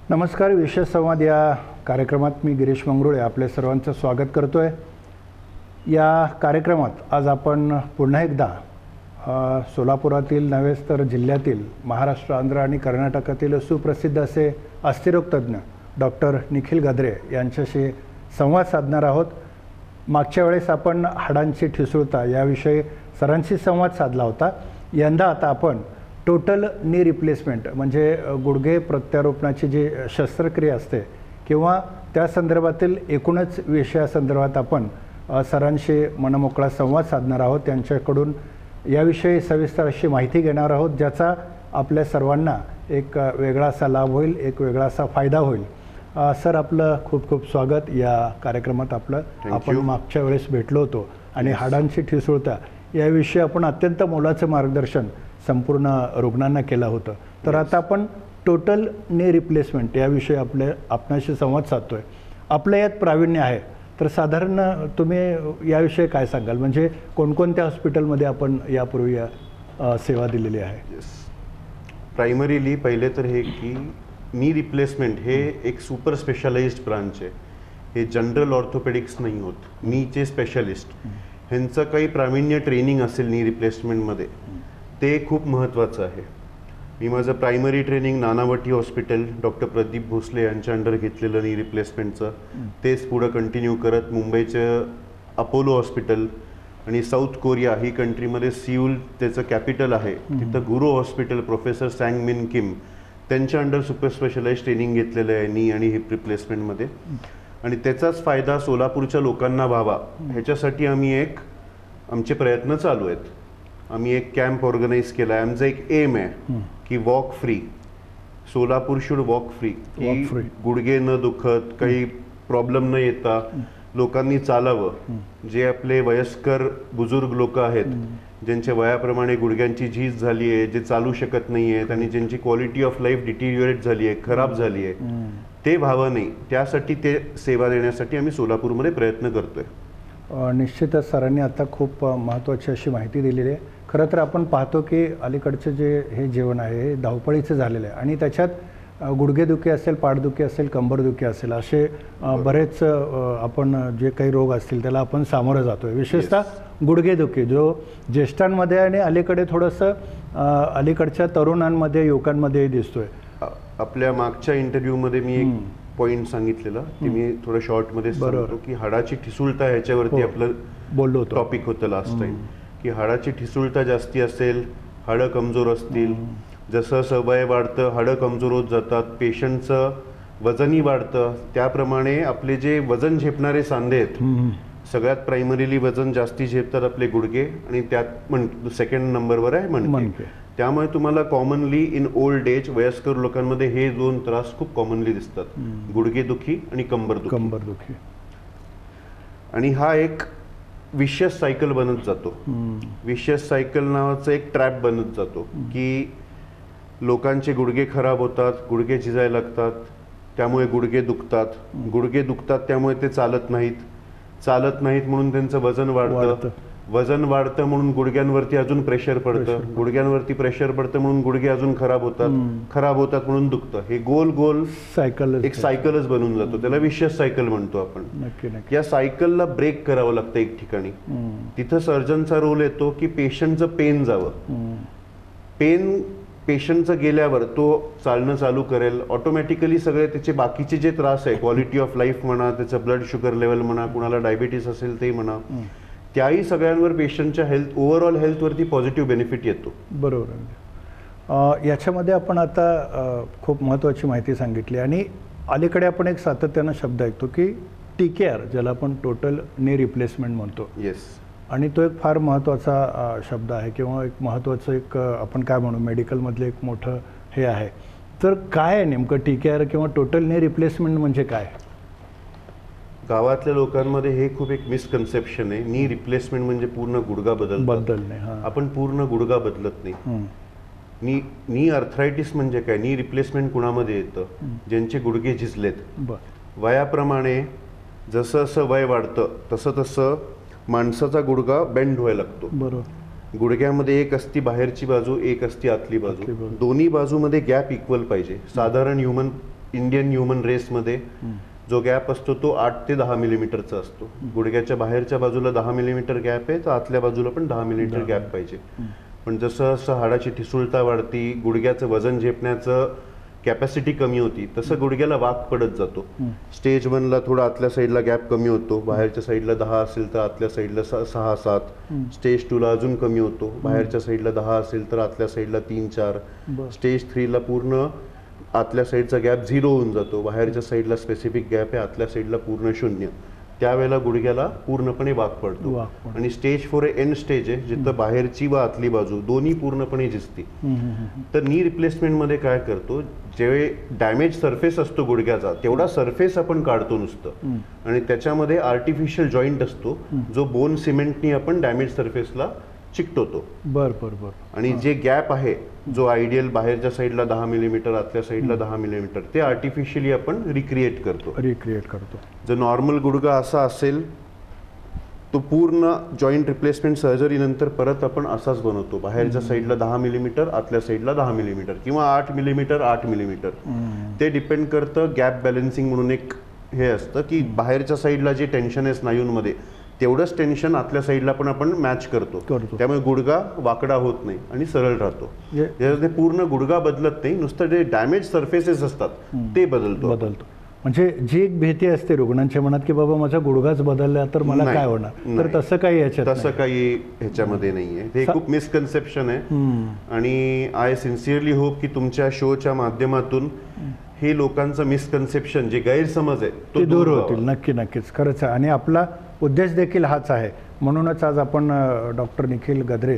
नमस्कार. विशेष संवाद या कार्यक्रमात मी गिरीश मंगरुळे आपले सर्वांचं स्वागत करतो आहे. या कार्यक्रमात आज आपण पुन्हा एकदा सोलापुरातील नव्हेच तर जिल्ह्यातील महाराष्ट्र, आंध्र आणि कर्नाटकातील सुप्रसिद्ध असे अस्थिरोग तज्ज्ञ डॉक्टर निखिल गद्रे यांच्याशी संवाद साधणार आहोत. मागच्या वेळेस आपण हाडांची ठिसूळता याविषयी सरांशी संवाद साधला होता. यंदा आता आपण टोटल नी रिप्लेसमेंट म्हणजे गुडघे प्रत्यारोपणाची जी शस्त्रक्रिया असते किंवा त्या संदर्भातील एकूणच विषयासंदर्भात आपण सरांशी मनमोकळा संवाद साधणार आहोत. त्यांच्याकडून याविषयी सविस्तर अशी माहिती घेणार आहोत, ज्याचा आपल्या सर्वांना एक वेगळा असा लाभ होईल, एक वेगळा असा फायदा होईल. सर, आपलं खूप खूप स्वागत या कार्यक्रमात. आपण मागच्या वेळेस भेटलो होतो आणि हाडांची ठिसूळता याविषयी आपण अत्यंत मोलाचं मार्गदर्शन संपूर्ण रुग्णांना केलं होतं. तर आता आपण टोटल नी रिप्लेसमेंट याविषयी आपणाशी संवाद साधतोय. आपल्या यात प्रावीण्य आहे, तर साधारण तुम्ही याविषयी काय सांगाल? म्हणजे कोणकोणत्या हॉस्पिटलमध्ये आपण यापूर्वी सेवा दिलेली आहे? प्रायमरीली पहिले तर हे की नी रिप्लेसमेंट हे एक सुपर स्पेशलाइज्ड ब्रांच आहे. हे जनरल ऑर्थोपेडिक्स नाही होत. नीचे स्पेशलिस्ट ह्यांचं काही प्रावीण्य ट्रेनिंग असेल नी रिप्लेसमेंटमध्ये, ते खूप महत्त्वाचं आहे. मी माझं primary training Nanavati hospital doctor Pradeep Bhosale यांच्या अंडर घेतलेलं नी रिप्लेसमेंटचं, तेच पुढं कंटिन्यू करत मुंबईचं अपोलो हॉस्पिटल आणि साऊथ कोरिया ही कंट्रीमध्ये सिऊल त्याचं कॅपिटल आहे, तिथं गुरो हॉस्पिटल प्रोफेसर सॅंग मिन किम त्यांच्या अंडर सुपर स्पेशलाइज ट्रेनिंग घेतलेलं आहे नी आणि हिप रिप्लेसमेंटमध्ये. आणि त्याचाच फायदा सोलापूरच्या लोकांना व्हावा ह्याच्यासाठी आमचे प्रयत्न चालू आहेत. आम्ही एक कॅम्प ऑर्गनाईज केला आहे. आमचा एक एम आहे की walk free. Solapur should walk free. गुडघे न दुखत, काही प्रॉब्लेम न येता लोकांनी चालावं. जे आपले वयस्कर बुजुर्ग लोक आहेत, ज्यांच्या वयाप्रमाणे गुडघ्यांची झीज झाली आहे, जे चालू शकत नाही आहेत आणि ज्यांची क्वालिटी ऑफ लाईफ डिटिरियोरेट झाली आहे, खराब झाली आहे, ते व्हावं नाही, त्यासाठी ते सेवा देण्यासाठी आम्ही सोलापूरमध्ये प्रयत्न करतोय. निश्चितच सरांनी आता खूप महत्त्वाची अशी माहिती दिलेली आहे. खरं तर आपण पाहतो की अलीकडचं जे हे जेवण आहे हे धावपळीचं झालेलं आहे आणि त्याच्यात गुडघेदुखी असेल, पाठदुखी असेल, कंबरदुखी असेल, असे बरेच आपण जे काही रोग असतील त्याला आपण सामोरं जातो आहे. विशेषतः गुडघेदुखी जो ज्येष्ठांमध्ये आणि अलीकडे थोडंसं अलीकडच्या तरुणांमध्ये, युवकांमध्येही दिसतोय. आपल्या मागच्या इंटरव्ह्यूमध्ये मी एक पॉईंट सांगितलेला की मी थोडं शॉर्टमध्ये सांगतो की हाडाची ठिसूळता ह्याच्यावरती आपलं बोललो टॉपिक होतं लास्ट टाइम, की हाडाची ठिसूळता जास्ती असेल, हाडं कमजोर असतील, जसं वय वाढतं हाडं कमजोर होत जातात, पेशंटचं वजनही वाढतं, त्याप्रमाणे आपले जे वजन झेपणारे सांधे आहेत, सगळ्यात प्रायमरीली वजन जास्ती झेपतात आपले गुडघे आणि त्यात सेकंड नंबरवर आहे मणके. त्यामुळे तुम्हाला कॉमनली इन ओल्ड एज वयस्कर लोकांमध्ये हे दोन त्रास खूप कॉमनली दिसतात, गुडघेदुखी आणि कंबरदुखी. आणि हा एक विशियस सायकल बनत जातो. विशियस सायकल नावाचं एक ट्रॅप बनत जातो की लोकांचे गुडघे खराब होतात, गुडघे झिजायला लागतात, त्यामुळे गुडघे दुखतात, त्यामुळे ते चालत नाहीत म्हणून त्यांचं वजन वाढतं म्हणून गुडघ्यांवरती अजून प्रेशर पडतं, गुडघ्यांवरती प्रेशर पडतं म्हणून गुडघे अजून खराब होतात म्हणून दुखतं. हे गोल सायकल, एक सायकलच बनून जातो. त्याला विशियस सायकल म्हणतो आपण. या सायकलला ब्रेक करावं लागतं एक ठिकाणी. तिथं सर्जनचा रोल येतो की पेशंटचं पेन जावं. पेशंटचं गेल्यावर तो चालणं चालू करेल, ऑटोमॅटिकली सगळे त्याचे बाकीचे जे त्रास आहे, क्वालिटी ऑफ लाईफ म्हणा, त्याचं ब्लड शुगर लेवल म्हणा, कुणाला डायबिटीस असेल ते म्हणा, त्याही सगळ्यांवर पेशंटच्या ओव्हरऑल हेल्थवरती पॉझिटिव्ह बेनिफिट येतो. बरोबर. याच्यामध्ये आपण आता खूप महत्त्वाची माहिती सांगितली आणि अलीकडे आपण एक सातत्यानं शब्द ऐकतो की TKR, ज्याला आपण टोटल नी रिप्लेसमेंट म्हणतो. आणि तो एक फार महत्त्वाचा शब्द आहे किंवा एक महत्त्वाचं एक आपण काय म्हणू मेडिकलमधलं एक मोठं हे आहे. तर काय आहे नेमकं TKR किंवा टोटल नी रिप्लेसमेंट म्हणजे काय? गावातल्या लोकांमध्ये हे खूप एक मिसकन्सेप्शन आहे. नी रिप्लेसमेंट म्हणजे पूर्ण गुडघा बदलणे. आपण पूर्ण गुडघा बदलत नाही. नी अर्थरायटिस म्हणजे काय? नी रिप्लेसमेंट कुणामध्ये येतं? ज्यांचे गुडघे झिजलेत. वयाप्रमाणे जसं वय वाढतं तसं माणसाचा गुडघा बेंड व्हायला लागतो. बरोबर. गुडघ्यामध्ये एक असती बाहेरची बाजू, एक असती आतली बाजू. दोन्ही बाजूमध्ये गॅप इक्वल पाहिजे. साधारण ह्युमन इंडियन ह्युमन रेसमध्ये जो गॅप असतो तो 8 ते 10 मिलीमीटरचा असतो. गुडघ्याच्या बाहेरच्या बाजूला 10 मिलीमीटर गॅप आहे, तर आतल्या बाजूला पण 10 मिलीमीटर गॅप पाहिजे. पण जसं जसं हाडाची ठिसूळता वाढती, गुडघ्याचं वजन झेपण्याचं कॅपॅसिटी कमी होती, तसं गुडघ्याला वाक पडत जातो. स्टेज 1ला थोडा आतल्या साईडला गॅप कमी होतो, बाहेरच्या साईडला 10 असेल तर आतल्या साईडला 6-7. स्टेज 2ला अजून कमी होतो, बाहेरच्या साईडला 10 असेल तर आतल्या साईडला 3-4. स्टेज 3ला पूर्ण आतल्या साईडचा गॅप 0 होऊन जातो, बाहेरच्या साईडला स्पेसिफिक गॅप आहे, आतल्या साईडला पूर्ण 0. त्यावेळेला गुडघ्याला पूर्णपणे वाक पडतो. आणि स्टेज 4 एंड स्टेज आहे, जिथं बाहेरची व आतली बाजू दोन्ही पूर्णपणे झिजते. तर नी रिप्लेसमेंटमध्ये काय करतो, जेव्हा डॅमेज सरफेस असतो गुडघ्याचा तेवढा सरफेस आपण काढतो नुसतं, आणि त्याच्यामध्ये आर्टिफिशियल जॉईंट असतो जो बोन सिमेंटनी आपण डॅमेज सरफेसला चिकटवतो. आणि जे गॅप आहे जो आयडियल बाहेरच्या साईडला 10 मिलीमीटर, आतल्या साईडला 10 मिलीमीटर, ते आर्टिफिशियली आपण रिक्रिएट करतो. जर नॉर्मल गुडघा असा असेल तो पूर्ण जॉईंट रिप्लेसमेंट सर्जरी नंतर परत आपण असाच बनवतो, बाहेरच्या साईडला 10 मिलीमीटर, आतल्या साईडला 10 मिलीमीटर किंवा 8 मिलीमीटर. ते डिपेंड करतं गॅप बॅलन्सिंग म्हणून एक हे असतं की बाहेरच्या साईडला जे टेन्शन आहे स्नायूंमध्ये तेवढंच टेन्शन आतल्या साईडला पण आपण मॅच करतो. त्यामुळे गुडघा वाकडा होत नाही आणि सरळ राहतो. याच्यात पूर्ण गुडघा बदलत नाही, नुसतं जे डॅमेज सरफेसेस असतात ते बदलतो. म्हणजे जी एक भीती असते रुग्णांच्या मनात की बाबा माझा गुडघाच बदलला तर मला काय होणार, तर तसं काही ह्याच्यामध्ये नाहीये. हे खूप मिसकन्सेप्शन आहे. आणि आय सिन्सिअरली होप की तुमच्या शोच्या माध्यमातून हे लोकांचं मिसकन्सेप्शन, जे गैरसमज आहे तो दूर होतील. नक्कीच खरंच आहे. आणि आपला उद्देश देखील हाच आहे. म्हणूनच आज आपण डॉक्टर निखिल गद्रे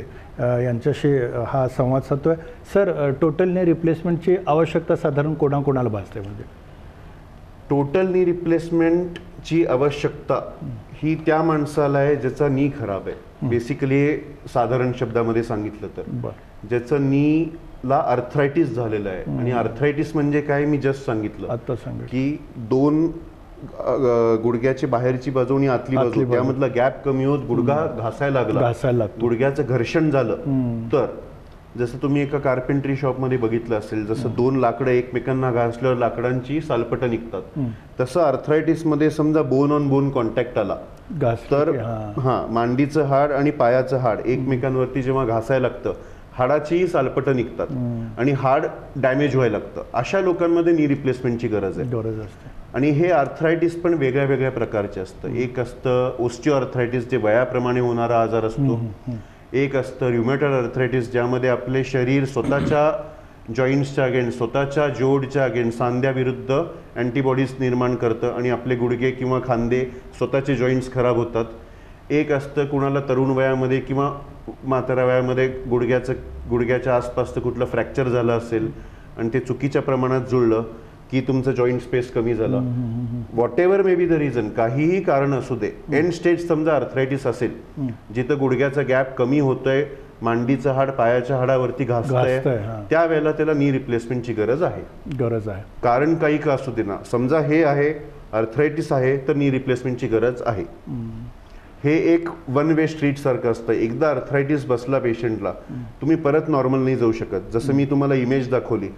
यांच्याशी हा संवाद साधतोय. सर, टोटल नी रिप्लेसमेंटची आवश्यकता साधारण कोणाकोणाला भासते? म्हणजे टोटल नी रिप्लेसमेंटची आवश्यकता ही त्या माणसाला आहे ज्याचा नी खराब आहे. बेसिकली साधारण शब्दामध्ये सांगितलं तर ज्याचं नीला आर्थरायटिस झालेलं आहे. आणि आर्थरायटिस म्हणजे काय, मी जस्ट सांगितलं की 2 गुडघ्याची बाहेरची बाजू आणि आतली बाजू त्यामधला गॅप कमी होत गुडघा घासायला लागला, गुडघ्याचं घर्षण झालं. तर जसं तुम्ही एका कार्पेंट्री शॉपमध्ये बघितलं असेल, जसं 2 लाकडं एकमेकांना घासल्यावर लाकडांची सालपटं निघतात, तसं आर्थरायटिसमध्ये समजा बोन ऑन बोन कॉन्टॅक्ट आला तर मांडीचं हाड आणि पायाचं हाड एकमेकांवरती जेव्हा घासायला लागतं हाडाची सालपटं निघतात आणि हाड डॅमेज व्हायला लागतं. अशा लोकांमध्ये नी रिप्लेसमेंटची गरज असते. आणि हे आर्थरायटिस पण वेगळ्या वेगळ्या प्रकारचे असतं. एक असतं ओस्टिओ आर्थरायटिस, जे वयाप्रमाणे होणारा आजार असतो. एक असतं ऱ्युमॅटॉइड आर्थरायटिस, ज्यामध्ये आपले शरीर स्वतःच्या जॉईंट्सच्या अगेन्स्ट, स्वतःच्या जोडच्या अगेन्स्ट सांध्याविरुद्ध अँटीबॉडीज निर्माण करतं आणि आपले गुडघे किंवा खांदे स्वतःचे जॉईंट्स खराब होतात. एक असतं कुणाला तरुण वयामध्ये किंवा म्हाताऱ्या वयामध्ये गुडघ्याच्या आसपासचं कुठलं फ्रॅक्चर झालं असेल आणि ते चुकीच्या प्रमाणात जुळलं की तुमचं जॉईंट स्पेस कमी झालं. What ever may be the reason, काहीही कारण असू दे, एंड स्टेज समजा आर्थरायटिस असेल जिथं गुडघ्याचा गॅप कमी होतोय, मांडीचं हाड पायाच्या हाडावरती घासतंय, त्यावेळेला त्याला नी रिप्लेसमेंटची गरज आहे. कारण काही का असू दे ना, समजा हे आहे आर्थरायटिस आहे तर नी रिप्लेसमेंटची गरज आहे. हे एक वन वे स्ट्रीट सारखं असतं. एकदा आर्थरायटिस बसला पेशंटला, तुम्ही परत नॉर्मल नाही जाऊ शकत. जसं मी तुम्हाला इमेज दाखवली,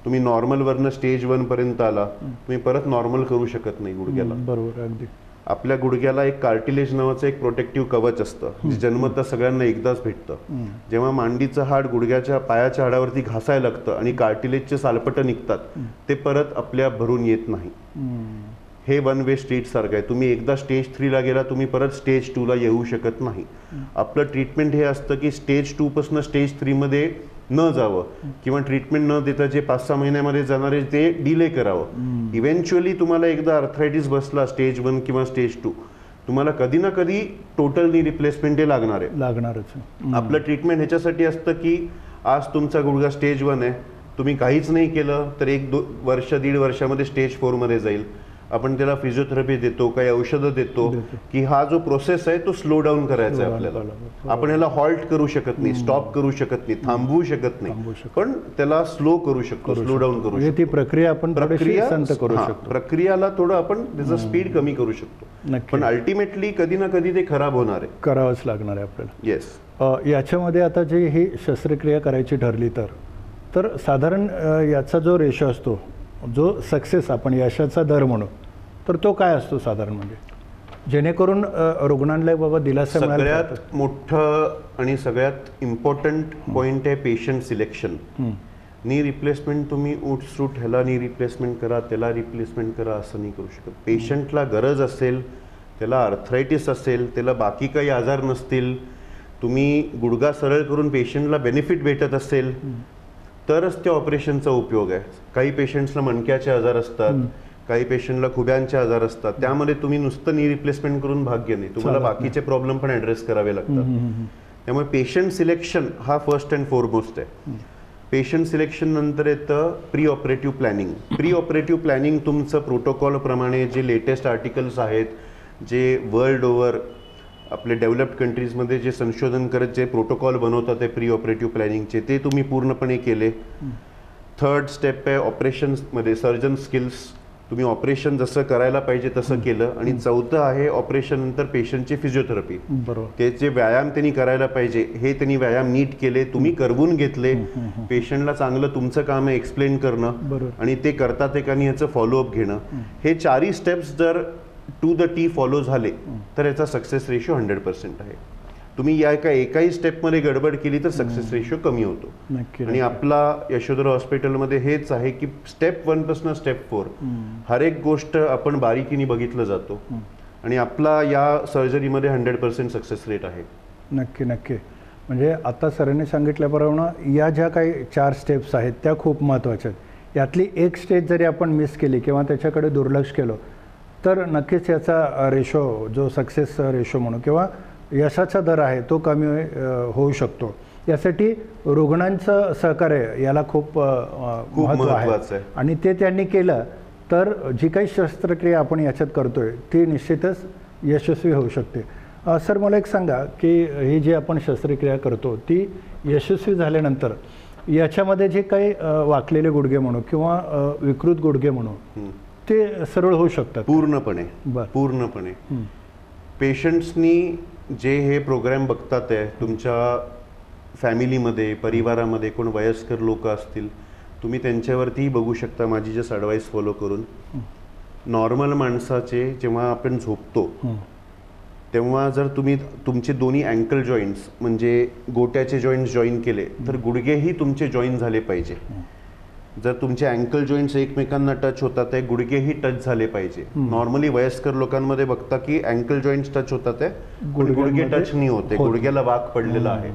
तुम्ही नॉर्मलवरनं स्टेज 1 पर्यंत आला, तुम्ही परत नॉर्मल करू शकत नाही गुडघ्याला. बरोबर, अगदी. आपल्या गुडघ्याला एक कार्टिलेज नावाचं एक प्रोटेक्टिव्ह कवच असतं, जे जन्मतः सगळ्यांना एकदाच भेटतं. जेव्हा मांडीचं हाड गुडघ्याच्या पायाच्या हाडावरती घासायला लागतं आणि कार्टिलेजचे सालपटं निघतात, ते परत आपल्या भरून येत नाही. हे वन वे स्ट्रीट सारखं आहे. तुम्ही एकदा स्टेज 3ला गेला, तुम्ही परत स्टेज 2ला येऊ शकत नाही. आपलं ट्रीटमेंट हे असतं की स्टेज 2 पासून स्टेज 3 मध्ये न जावं किंवा ट्रीटमेंट न देता जे 5-6 महिन्यामध्ये जाणारे ते डिले करावं. इव्हेंच्युअली तुम्हाला एकदा आर्थरायटिस बसला स्टेज 1 किंवा स्टेज 2, तुम्हाला कधी ना कधी टोटल नी रिप्लेसमेंट हे लागणारच. आपलं ट्रीटमेंट ह्याच्यासाठी असतं की आज तुमचा गुडघा स्टेज 1 आहे, तुम्ही काहीच नाही केलं तर 1-2 वर्ष 1.5 वर्षामध्ये स्टेज 4 मध्ये जाईल. आपण त्याला फिजिओथेरपी देतो, काही औषधं देतो की हा जो प्रोसेस आहे तो स्लो डाऊन करायचा आहे आपल्याला. आपण ह्याला हॉल्ट करू शकत नाही, स्टॉप करू शकत नाही, थांबवू शकत नाही, पण त्याला स्लो करू शकतो, स्लो डाऊन करू शकतो. ती प्रक्रिया आपण संत करू शकतो. प्रक्रियाला थोडं आपण त्याचं स्पीड कमी करू शकतो, पण अल्टिमेटली कधी ना कधी ते खराब होणार आहे, करावंच लागणार आहे आपल्याला. येस. याच्यामध्ये आता जी ही शस्त्रक्रिया करायची ठरली तर साधारण याचा जो रेशो असतो जो सक्सेस आपण यशाचा दर म्हणू तर तो काय असतो साधारण, म्हणजे जेणेकरून रुग्णांना बाबा दिलासा मिळाला? सगळ्यात मोठं आणि सगळ्यात इम्पॉर्टंट पॉईंट आहे पेशंट सिलेक्शन. नी रिप्लेसमेंट तुम्ही उठसूट ह्याला नी रिप्लेसमेंट करा, त्याला रिप्लेसमेंट करा असं नाही करू शकत. पेशंटला गरज असेल, त्याला आर्थरायटिस असेल, त्याला बाकी काही आजार नसतील, तुम्ही गुडघा सरळ करून पेशंटला बेनिफिट भेटत असेल तरच त्या ऑपरेशनचा उपयोग आहे. काही पेशंट्सला मणक्याचे आजार असतात, काही पेशंटला खुब्यांचे आजार असतात, त्यामध्ये तुम्ही नुसतं नी रिप्लेसमेंट करून भाग्य नाही, तुम्हाला बाकीचे प्रॉब्लेम पण ॲड्रेस करावे लागतात. त्यामुळे पेशंट सिलेक्शन हा फर्स्ट अँड फॉरमोस्ट आहे. पेशंट सिलेक्शन नंतर येतं pre operative planning. Pre operative planning तुमचं प्रोटोकॉलप्रमाणे जे लेटेस्ट आर्टिकल्स आहेत, जे वर्ल्ड ओव्हर आपले डेव्हलप्ड कंट्रीजमध्ये जे संशोधन करत जे प्रोटोकॉल बनवतात ते प्री ऑपरेटिव्ह प्लॅनिंगचे, ते तुम्ही पूर्णपणे केले. थर्ड स्टेप आहे ऑपरेशन्समध्ये सर्जन स्किल्स. तुम्ही ऑपरेशन जसं करायला पाहिजे तसं केलं. आणि चौथं आहे ऑपरेशन नंतर पेशंटची फिजिओथेरपी. बरोबर, ते जे व्यायाम त्यांनी करायला पाहिजे हे त्यांनी व्यायाम नीट केले, तुम्ही करवून घेतले. पेशंटला चांगलं तुमचं काम आहे एक्सप्लेन करणं आणि ते करतात एक आणि ह्याचं फॉलोअप घेणं. हे चारही स्टेप्स जर टू द टी फॉलो झाले तर याचा सक्सेस रेशो 100% आहे. तुम्ही या एकाही स्टेपमध्ये गडबड केली तर सक्सेस रेशो कमी होतो. आणि आपला यशोधरा हॉस्पिटलमध्ये हेच आहे की स्टेप 1 पासून स्टेप 4 हर एक गोष्ट आपण बारीकीने बघितलं जातो आणि आपला या सर्जरीमध्ये 100% सक्सेस रेट आहे. नक्की नक्की. म्हणजे आता सरांनी सांगितल्याप्रमाणे या ज्या काही 4 स्टेप्स आहेत त्या खूप महत्त्वाच्या आहेत. यातली एक स्टेज जरी आपण मिस केली किंवा त्याच्याकडे दुर्लक्ष केलं तर नक्कीच याचा रेशो, जो सक्सेस रेशो म्हणू किंवा यशाचा दर आहे तो कमी होऊ शकतो. यासाठी रुग्णांचं सहकार्य याला खूप महत्त्व आहे आणि ते त्यांनी केलं तर जी काही शस्त्रक्रिया आपण याच्यात करतोय ती निश्चितच यशस्वी होऊ शकते. सर मला एक सांगा की ही जी आपण शस्त्रक्रिया करतो ती यशस्वी झाल्यानंतर याच्यामध्ये जे काही वाकलेले गुडघे म्हणू किंवा विकृत गुडघे म्हणू ते सरळ होऊ शकतात पूर्णपणे. पूर्णपणे पेशंट्सनी जे हे प्रोग्राम बघतात आहे, तुमच्या फॅमिलीमध्ये परिवारामध्ये कोण वयस्कर लोक असतील, तुम्ही त्यांच्यावरतीही बघू शकता माझी जस्ट ॲडवाईस फॉलो करून. नॉर्मल माणसाचे जेव्हा आपण झोपतो तेव्हा जर तुम्ही तुमचे दोन्ही अँकल जॉईंट्स म्हणजे गोट्याचे जॉईंट्स जॉईन केले तर गुडघेही तुमचे जॉईन झाले पाहिजे. जर तुमचे अँकल जॉईंट्स एकमेकांना टच होतात आहे, गुडघेही टच झाले पाहिजे. नॉर्मली वयस्कर लोकांमध्ये बघता की अँकल जॉईंट्स टच होतात आहे, गुडघे टच नाही होते, गुडघ्याला वाक पडलेला आहे.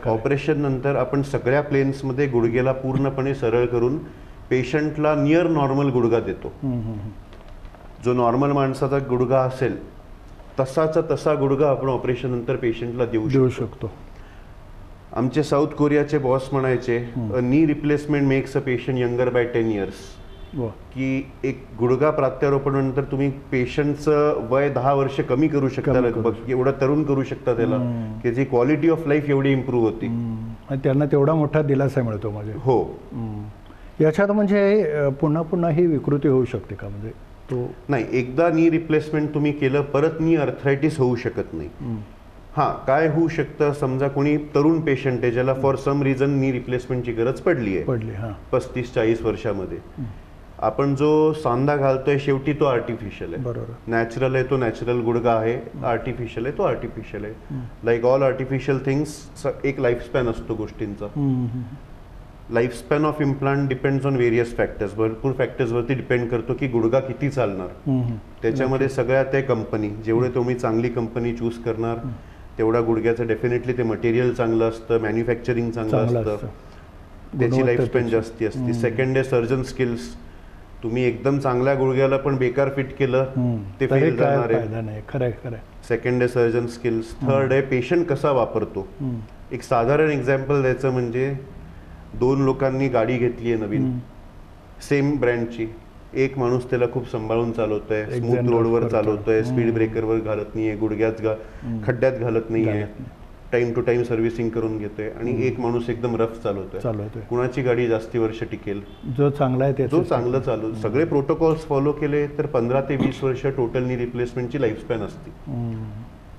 ऑपरेशन नंतर आपण सगळ्या प्लेन्समध्ये गुडघ्याला पूर्णपणे सरळ करून पेशंटला नियर नॉर्मल गुडघा देतो. जो नॉर्मल माणसाचा गुडघा असेल तसाचा तसा गुडघा आपण ऑपरेशन नंतर पेशंटला देऊ शकतो. आमचे साऊथ कोरियाचे बॉस म्हणायचे knee replacement makes a patient younger by 10 years. की एक गुडघा प्रत्यारोपणानंतर तुम्ही पेशंटचं वय 10 वर्ष कमी करू शकता, लगभग एवढं तरुण करू शकता त्याला, की जी क्वालिटी ऑफ लाईफ एवढी इम्प्रूव्ह होती आणि त्यांना तेवढा मोठा दिलासा मिळतो. म्हणजे हो. याच्यात म्हणजे पुन्हा पुन्हा ही विकृती होऊ शकते का? म्हणजे तो नाही, एकदा नी रिप्लेसमेंट तुम्ही केलं परत नी आर्थरायटिस होऊ शकत नाही. हां, काय होऊ शकतं, समजा कोणी तरुण पेशंट आहे ज्याला फॉर सम रिझन नी रिप्लेसमेंटची गरज पडली आहे 35-40 वर्षामध्ये, आपण जो सांधा घालतोय शेवटी तो आर्टिफिशियल आहे. बरोबर. नॅचरल आहे तो नॅचरल गुडघा आहे, आर्टिफिशियल आहे तो आर्टिफिशियल आहे. लाईक ऑल आर्टिफिशियल थिंग्स एक लाईफस्पॅन असतो गोष्टींचा. Lifespan of implant depends on various factors. भरपूर फॅक्टर्सवरती डिपेंड करतो की गुडघा किती चालणार. त्याच्यामध्ये सगळ्यात आहे कंपनी. जेवढे तुम्ही चांगली कंपनी चूज करणार तेवढा गुडघ्याचं डेफिनेटली ते मटेरियल चांगलं असतं, मॅन्युफॅक्चरिंग चांगलं असतं, त्याची लाईफस्पॅन जास्ती असते. सेकंड आहे सर्जन स्किल्स. तुम्ही एकदम चांगल्या गुडघ्याला पण बेकार फिट केलं ते फेल जाणार आहे. सेकंड आहे सर्जन स्किल्स. थर्ड आहे पेशंट कसा वापरतो. एक साधारण एक्झाम्पल द्यायचं म्हणजे 2 लोकांनी गाडी घेतली आहे नवीन सेम ब्रँडची. एक माणूस त्याला खूप सांभाळून चालवतोय, स्मूथ रोडवर चालवतोय, स्पीड ब्रेकरवर घालत नाहीये, गुडघ्यात खड्ड्यात घालत नाहीये, टाइम टू टाइम सर्व्हिसिंग करून घेतोय. आणि एक माणूस एकदम रफ चालवतोय. कुणाची गाडी जास्ती वर्ष टिकेल? जो चांगला आहे, जो चांगलं चालू. सगळे प्रोटोकॉल्स फॉलो केले तर 15 ते 20 वर्ष टोटल नी रिप्लेसमेंटची लाईफस्पॅन असते.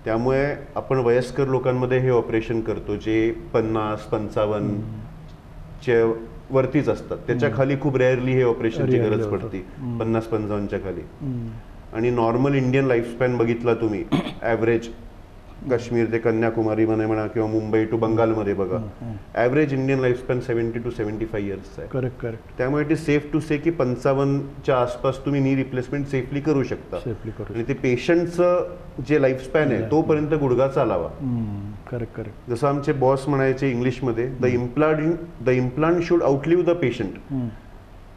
त्यामुळे आपण वयस्कर लोकांमध्ये हे ऑपरेशन करतो जे 50-55 वरतीच असतात, त्याच्या खाली खूप रेअरली हे ऑपरेशनची गरज पडते, 50-55च्या खाली. आणि नॉर्मल इंडियन लाईफस्पॅन बघितला तुम्ही, ॲव्हरेज काश्मीर ते कन्याकुमारी मध्ये म्हणा किंवा मुंबई टू बंगालमध्ये बघा, ॲव्हरेज इंडियन लाईफस्पॅन 70 to 75 इयर्सचा आहे. Correct correct. त्यामुळे इट इज सेफ टू से की 55च्या आसपास तुम्ही नी रिप्लेसमेंट सेफली करू शकता. आणि ते पेशंटचं जे लाईफस्पॅन आहे तोपर्यंत गुडघा चालावा. Correct correct. जसं आमचे बॉस म्हणायचे इंग्लिशमध्ये, the implant should outlive the patient.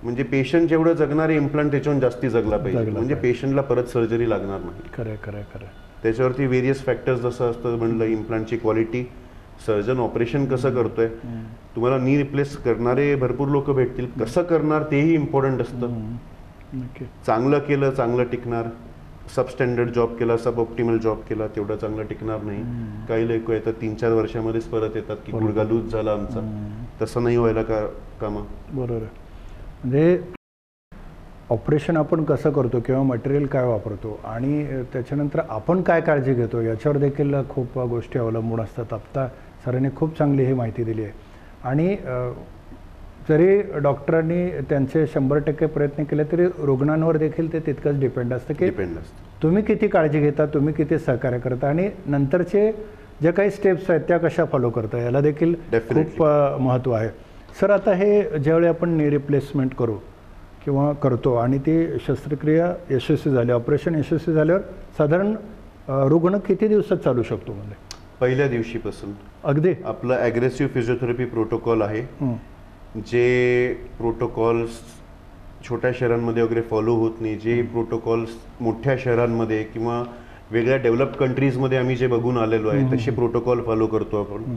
म्हणजे पेशंट जेवढं जगणारे इम्प्लांट त्याच्याहून जास्ती जगला पाहिजे, म्हणजे पेशंटला परत सर्जरी लागणार नाही. खरं खरं खरं. त्याच्यावरती व्हेरियस फॅक्टर्स जसं असतं म्हणलं, इम्प्लांटची क्वालिटी, सर्जन ऑपरेशन कसं करतोय, तुम्हाला नी रिप्लेस करणारे भरपूर लोक भेटतील, कसं करणार तेही इम्पॉर्टंट असतं. चांगलं केलं चांगलं टिकणार, सबस्टँडर्ड जॉब केला सब ऑप्टिमल जॉब केला तेवढं चांगलं टिकणार नाही. काही लोक येतात 3-4 वर्षामध्येच परत येतात की गुडघा लूज झाला आमचा. तसं नाही व्हायला कामा. बरोबर आहे. म्हणजे ऑपरेशन आपण कसं करतो किंवा मटेरियल काय वापरतो आणि त्याच्यानंतर आपण काय काळजी घेतो याच्यावर देखील खूप गोष्टी अवलंबून असतात. आत्ता सरांनी खूप चांगली ही माहिती दिली आहे. आणि जरी डॉक्टरांनी त्यांचे 100% प्रयत्न केले तरी रुग्णांवर देखील ते तितकंच डिपेंड असतं की तुम्ही किती काळजी घेता, तुम्ही किती सहकार्य करता आणि नंतरचे जे काही स्टेप्स आहेत त्या कशा फॉलो करता याला देखील खूप महत्त्व आहे. सर, आता हे ज्यावेळी आपण नी रिप्लेसमेंट करू किंवा करतो आणि ती शस्त्रक्रिया यशस्वी झाली, ऑपरेशन यशस्वी झाल्यावर साधारण रुग्ण किती दिवसात चालू शकतो? म्हणजे पहिल्या दिवशीपासून. अगदी आपलं ॲग्रेसिव्ह फिजिओथेरपी प्रोटोकॉल आहे, जे प्रोटोकॉल्स छोट्या शहरांमध्ये वगैरे फॉलो होत नाही, जे प्रोटोकॉल्स मोठ्या शहरांमध्ये किंवा वेगळ्या डेव्हलप कंट्रीजमध्ये आम्ही जे बघून आलेलो आहे तसे प्रोटोकॉल फॉलो करतो आपण.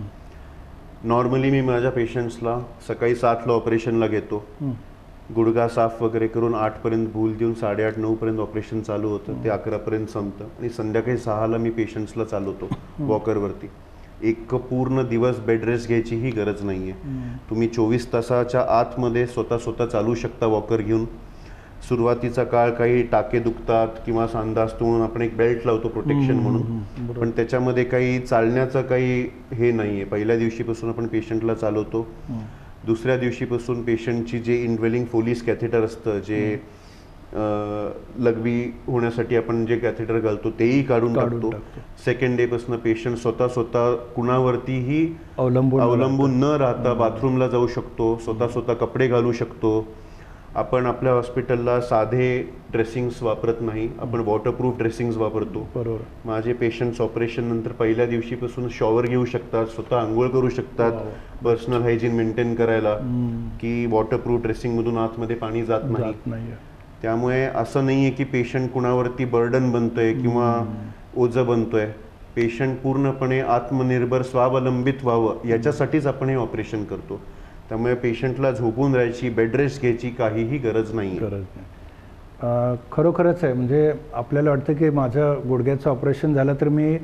नॉर्मली मी माझ्या पेशंट्सला सकाळी 7ला ऑपरेशनला घेतो, गुडघा साफ वगैरे करून 8पर्यंत भूल देऊन 8:30-9 पर्यंत ऑपरेशन चालू होतं, ते 11पर्यंत संपतं आणि संध्याकाळी 6ला मी पेशंट्सला चालवतो वॉकरवरती. एक पूर्ण दिवस बेड रेस्ट घ्यायची ही गरज नाही आहे. तुम्ही 24 तासाच्या आतमध्ये स्वतः चालू शकता वॉकर घेऊन. सुरुवातीचा काळ काही टाके दुखतात किंवा सांधा असतो म्हणून आपण एक बेल्ट लावतो प्रोटेक्शन म्हणून, पण त्याच्यामध्ये काही चालण्याचं काही हे नाही आहे. पहिल्या दिवशीपासून आपण पेशंटला चालवतो. दुसऱ्या दिवशीपासून पेशंटची जे इनवेलिंग फोलिस कॅथेटर असतं, जे लघवी होण्यासाठी आपण जे कॅथेटर घालतो तेही काढून टाकतो. सेकंड डे पासून पेशंट स्वतः कुणावरतीही अवलंबून न राहता बाथरूमला जाऊ शकतो, स्वतः कपडे घालू शकतो. आपण आपल्या हॉस्पिटलला साधे ड्रेसिंग्स वापरत नाही, आपण वॉटरप्रूफ ड्रेसिंग्स वापरतो. बरोबर. माझे पेशंट्स ऑपरेशन नंतर पहिल्या दिवशीपासून शॉवर घेऊ शकतात, स्वतः आंघोळ करू शकतात, पर्सनल हायजीन मेंटेन करायला, की वॉटरप्रूफ ड्रेसिंगमधून आतमध्ये पाणी जात नाही. त्यामुळे असं नाही आहे की पेशंट कुणावरती बर्डन बनतोय किंवा ओझं बनतोय. पेशंट पूर्णपणे आत्मनिर्भर स्वावलंबित व्हावं याच्यासाठीच आपण हे ऑपरेशन करतो. त्यामुळे पेशंटला झोपून राहायची, बेड रेस्ट घ्यायची काहीही गरज नाही. खरोखरच आहे. म्हणजे आपल्याला वाटतं की माझं गुडघ्याचं ऑपरेशन झालं तर मी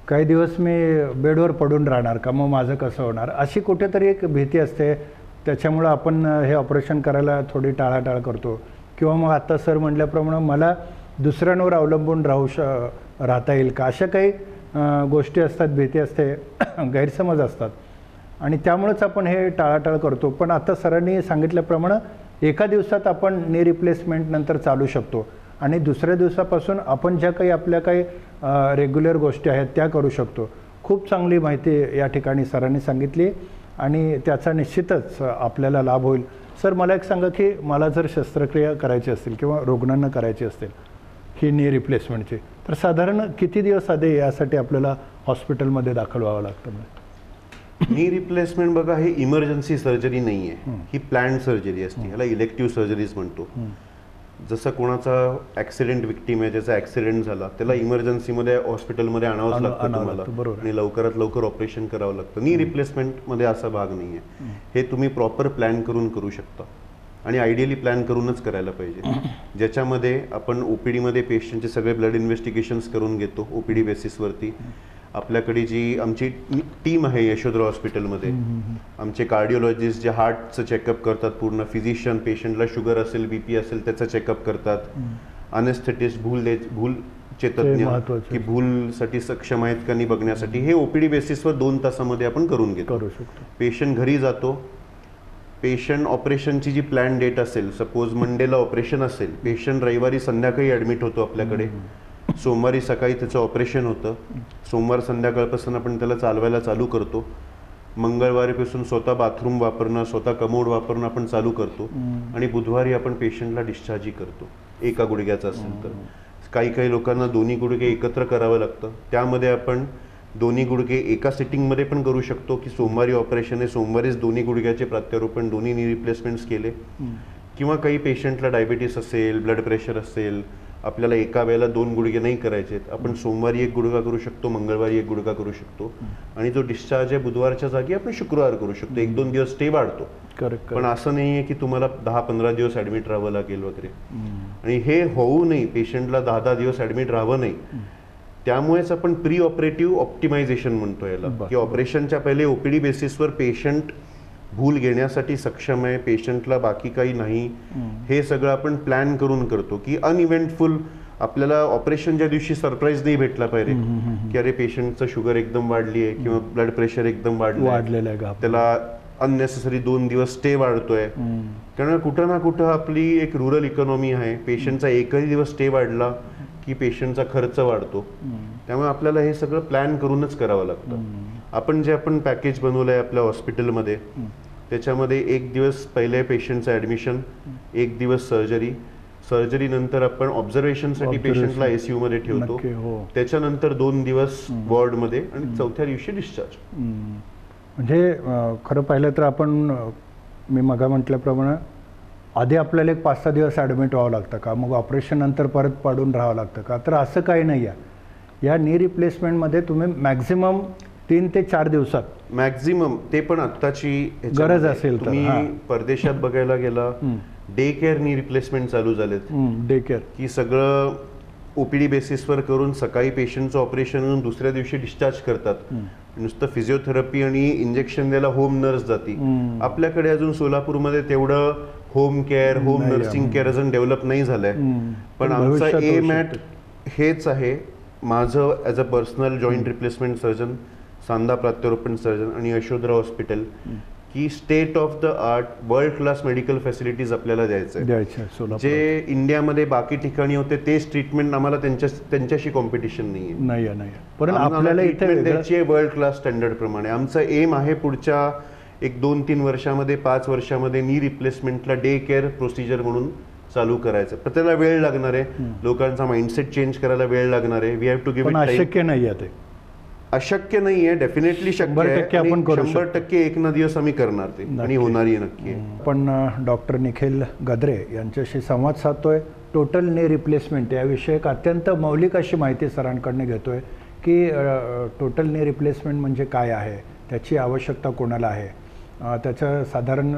काही दिवस मी बेडवर पडून राहणार का, मग माझं कसं होणार, अशी कुठेतरी एक भीती असते. त्याच्यामुळं आपण हे ऑपरेशन करायला थोडी टाळाटाळ करतो. किंवा मग आत्ता सर म्हटल्याप्रमाणे मला दुसऱ्यांवर अवलंबून राहता येईल का, अशा काही गोष्टी असतात, भीती असते, गैरसमज असतात आणि त्यामुळेच आपण हे टाळाटाळ करतो. पण आता सरांनी सांगितल्याप्रमाणे एका दिवसात आपण नी रिप्लेसमेंट नंतर चालू शकतो आणि दुसऱ्या दिवसापासून आपण ज्या काही आपल्या काही रेग्युलर गोष्टी आहेत त्या करू शकतो. खूप चांगली माहिती या ठिकाणी सरांनी सांगितली आणि त्याचा निश्चितच आपल्याला लाभ होईल. सर, मला एक सांगा की मला जर शस्त्रक्रिया करायची असतील किंवा रुग्णांना करायची असतील ही नी रिप्लेसमेंटची, तर साधारण किती दिवस आधी यासाठी आपल्याला हॉस्पिटलमध्ये दाखल व्हावं लागतं? नी रिप्लेसमेंट बघा, हे इमर्जन्सी सर्जरी नाही आहे, ही प्लॅन्ड सर्जरी असते, ह्याला इलेक्टिव्ह सर्जरीज म्हणतो. जसं कोणाचा ॲक्सिडेंट विक्टीम आहे, ज्याचा ॲक्सिडेंट झाला, त्याला इमर्जन्सीमध्ये हॉस्पिटलमध्ये आणावंच लागतं तुम्हाला आणि लवकरात लवकर ऑपरेशन करावं लागतं. नी रिप्लेसमेंटमध्ये असा भाग नाही आहे. हे तुम्ही प्रॉपर प्लॅन करून करू शकता आणि आयडियली प्लॅन करूनच करायला पाहिजे, ज्याच्यामध्ये आपण OPDमध्ये पेशंटचे सगळे ब्लड इन्व्हेस्टिगेशन्स करून घेतो. OPD बेसिसवरती आपल्याकडे जी आमची टीम आहे यशोधरा हॉस्पिटलमध्ये, आमचे कार्डिओलॉजिस्ट जे हार्टचं चेकअप करतात पूर्ण, फिजिशियन पेशंटला शुगर असेल BP असेल त्याचं चेकअप करतात, अनेस्थेटिस्ट भूलचे तज्ज्ञ की भूलसाठी सक्षम आहेत का नाही बघण्यासाठी, हे OPD बेसिसवर 2 तासामध्ये आपण करून घेतो. पेशंट घरी जातो, पेशंट ऑपरेशनची जी प्लॅन डेट असेल, सपोज मंडेला ऑपरेशन असेल, पेशंट रविवारी संध्याकाळी ॲडमिट होतो आपल्याकडे, सोमवारी सकाळी त्याचं ऑपरेशन होतं, सोमवार संध्याकाळपासून आपण त्याला चालवायला चालू करतो, मंगळवारीपासून स्वतः बाथरूम वापरणं, स्वतः कमोड वापरणं आपण चालू करतो, आणि बुधवारी आपण पेशंटला डिस्चार्जही करतो एका गुडघ्याचा असेल तर. काही लोकांना दोन्ही गुडघे एकत्र करावं लागतं, त्यामध्ये आपण दोन्ही गुडघे एका सिटिंगमध्ये पण करू शकतो, की सोमवारी ऑपरेशन आहे, सोमवारीच दोन्ही गुडघ्याचे प्रत्यारोपण, दोन्ही नी रिप्लेसमेंट्स केले. किंवा काही पेशंटला डायबिटीस असेल, ब्लड प्रेशर असेल, आपल्याला एका वेळेला 2 गुडघे नाही करायचे, आपण सोमवारी 1 गुडघा करू शकतो, मंगळवारी 1 गुडघा करू शकतो, आणि जो डिस्चार्ज आहे बुधवारच्या जागी आपण शुक्रवार करू शकतो. 1-2 दिवस स्टे वाढतो. पण असं नाही आहे की तुम्हाला 10-15 दिवस ॲडमिट राहावं लागेल वगैरे. आणि हे होऊ नये, पेशंटला 10-10 दिवस ॲडमिट राहावं नाही. त्यामुळेच आपण प्री ऑपरेटिव्ह ऑप्टिमायझेशन म्हणतो याला, की ऑपरेशनच्या पहिले ओपीडी बेसिसवर पेशंट भूल घेण्यासाठी सक्षम आहे, पेशंटला बाकी काही नाही, हे सगळं आपण प्लॅन करून करतो. की अनइव्हेंटफुल, आपल्याला ऑपरेशनच्या दिवशी सरप्राईज नाही भेटला पाहिजे की अरे पेशंटचं शुगर एकदम वाढली आहे किंवा ब्लड प्रेशर एकदम वाढलेलं आहे, त्याला अननेसेसरी 2 दिवस स्टे वाढतोय. कारण कुठं ना कुठं आपली एक रुरल इकॉनॉमी आहे, पेशंटचा एकही दिवस स्टे वाढला की पेशंटचा खर्च वाढतो. त्यामुळे आपल्याला हे सगळं प्लॅन करूनच करावं लागतं. आपण जे पॅकेज बनवलं आहे आपल्या हॉस्पिटलमध्ये, त्याच्यामध्ये 1 दिवस पहिले पेशंटचं ॲडमिशन, 1 दिवस सर्जरी नंतर आपण ऑब्झर्वेशनसाठी पेशंटला ICU मध्ये ठेवतो, त्याच्यानंतर 2 दिवस वॉर्डमध्ये, आणि 4थ्या दिवशी डिस्चार्ज. म्हणजे खरं पाहिलं तर आपण, मी मगा म्हटल्याप्रमाणे, आधी आपल्याला एक 5-6 दिवस ॲडमिट व्हावं लागतं का, मग ऑपरेशन नंतर परत पाडून राहावं लागतं का? तर असं काही नाही आहे. या नी रिप्लेसमेंटमध्ये तुम्ही मॅक्झिमम 3 ते 4 दिवसात मॅक्झिमम, ते पण आत्ताची गरज असेल तर. तुम्ही परदेशात बघायला गेला, डे केअर नी रिप्लेसमेंट चालू झालेत. डे केअर की सगळं ओपीडी बेसिसवर करून सकाळी पेशंटचं ऑपरेशन करून दुसऱ्या दिवशी डिस्चार्ज करतात. नुसतं फिजिओथेरपी आणि इंजेक्शन द्यायला होम नर्स जाती. आपल्याकडे अजून सोलापूरमध्ये तेवढं home care, home nursing care अजून डेव्हलप नाही झालंय. पण आमचा एम ॲट हेच आहे. माझं as a personal joint replacement surgeon, सांधा प्रत्यारोपण सर्जन आणि यशोधरा हॉस्पिटल, की state of the art world class medical facilities आपल्याला द्यायचं. जे इंडियामध्ये बाकी ठिकाणी होते तेच ट्रीटमेंट आम्हाला त्यांच्याशी कॉम्पिटिशन नाही आहे. पण आपल्याला इथे द्यायची आहे वर्ल्ड क्लास स्टँडर्ड प्रमाणे. आमचं एम आहे पुढच्या 1-2-3 वर्षामध्ये, 5 वर्षामध्ये नी रिप्लेसमेंटला डे केअर प्रोसिजर म्हणून चालू करायचं. पण त्याला वेळ लागणार आहे, लोकांचा माइंडसेट चेंज करायला वेळ लागणार आहे. We have to give it time. अशक्य नाही आहे ते. अशक्य नाहीये, डेफिनेटली शक्य आहे. 100% एक ना दिवस आम्ही करणार ते, आणि होणारही नक्की. पण डॉक्टर निखिल गद्रे यांच्याशी संवाद साधतोय. टोटल नी रिप्लेसमेंट याविषयी एक अत्यंत मौलिक अशी माहिती सरांकडनं घेतोय, की टोटल नी रिप्लेसमेंट म्हणजे काय आहे, त्याची आवश्यकता कोणाला आहे, त्याचं साधारण